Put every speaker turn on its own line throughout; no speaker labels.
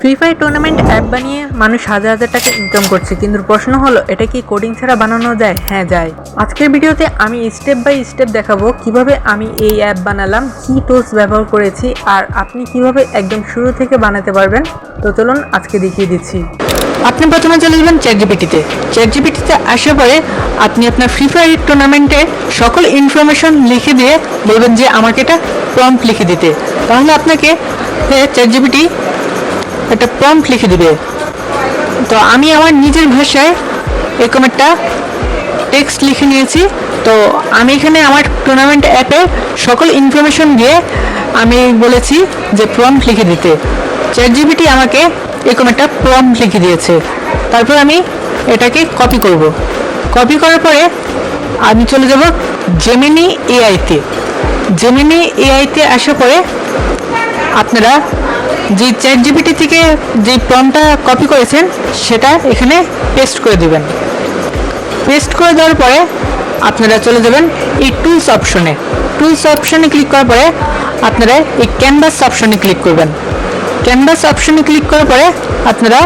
Free fire tournament app বানিয়ে মানুষ হাজার হাজার টাকা ইনকাম করছে, কিন্তু প্রশ্ন হলো এটা কি কোডিং ছাড়া বানানো যায়? হ্যাঁ যায়। আজকের ভিডিওতে আমি স্টেপ বাই স্টেপ দেখাবো কিভাবে আমি এই অ্যাপ বানালাম, কি টুলস ব্যবহার করেছি, আর আপনি কিভাবে একদম শুরু থেকে বানাতে পারবেন। তো চলুন আজকে দেখিয়ে দিচ্ছি।
আপনি প্রথমে চলে যাবেন চ্যাটজিপিটিতে। চ্যাটজিপিটিতে আসার পরে আপনি আপনার ফ্রি ফায়ার টুর্নামেন্টের সকল ইনফরমেশন লিখে দিয়ে বলবেন যে আমাকে এটা প্রম্পট লিখে দিতে। তাহলে আপনাকে চ্যাটজিপিটি একটা প্রম্পট লিখে দিবে। তো আমি আমার নিজের ভাষায় এরকম একটা টেক্সট লিখে নিয়েছি। তো আমি এখানে আমার টুর্নামেন্ট অ্যাপে সকল ইনফরমেশন দিয়ে আমি বলেছি যে প্রম্পট লিখে দিতে। চ্যাটজিপিটি আমাকে এরকম একটা প্রম্পট লিখে দিয়েছে। তারপর আমি এটাকে কপি করব। কপি করার পরে আমি চলে যাব জেমিনি এআইতে। জেমিনি এআইতে আসার পরে আপনারা যে চ্যাটজিপিটি থেকে যে প্রম্পটটা কপি করেছেন সেটা এখানে পেস্ট করে দিবেন। পেস্ট করে দেওয়ার পরে আপনারা চলে যাবেন এই টুলস অপশনে। টুলস অপশনে ক্লিক করার পরে আপনারা এই ক্যানভাস অপশনে ক্লিক করবেন। ক্যানভাস অপশনে ক্লিক করার পরে আপনারা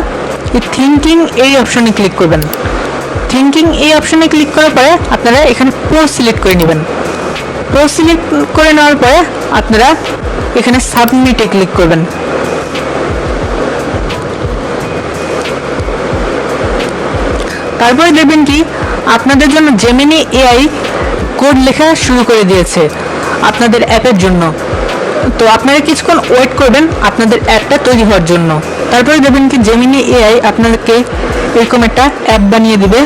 এই থিঙ্কিং এই অপশনে ক্লিক করবেন। থিঙ্কিং এই অপশনে ক্লিক করার পরে আপনারা এখানে প্রো সিলেক্ট করে নেবেন। প্রো সিলেক্ট করে নেওয়ার পরে আপনারা এখানে সাবমিটে ক্লিক করবেন। তারপরে দেখবেন কি আপনাদের জন্য জেমিনি এআই কোড লেখা শুরু করে দিয়েছে আপনাদের অ্যাপের জন্য। তো আপনারা কিছুক্ষণ ওয়েট করবেন আপনাদের অ্যাপটা তৈরি হওয়ার জন্য। তারপরে দেখবেন কি জেমিনি এআই আপনাদেরকে এরকম একটা অ্যাপ বানিয়ে দিবে।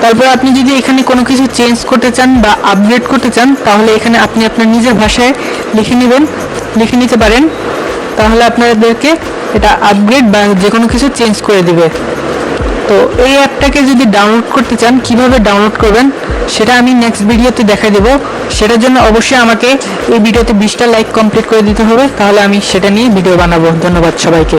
তারপর আপনি যদি এখানে কোনো কিছু চেঞ্জ করতে চান বা আপগ্রেড করতে চান তাহলে এখানে আপনি আপনার নিজের ভাষায় লিখে নিতে পারেন। তাহলে আপনাদেরকে এটা আপগ্রেড বা যে কোনো কিছু চেঞ্জ করে দিবে। তো এই অ্যাপটাকে যদি ডাউনলোড করতে চান কিভাবে ডাউনলোড করবেন সেটা আমি নেক্সট ভিডিওতে দেখাই দেবো। সেটার জন্য অবশ্যই আমাকে এই ভিডিওতে 20টা লাইক কমপ্লিট করে দিতে হবে, তাহলে আমি সেটা নিয়ে ভিডিও বানাবো। ধন্যবাদ সবাইকে।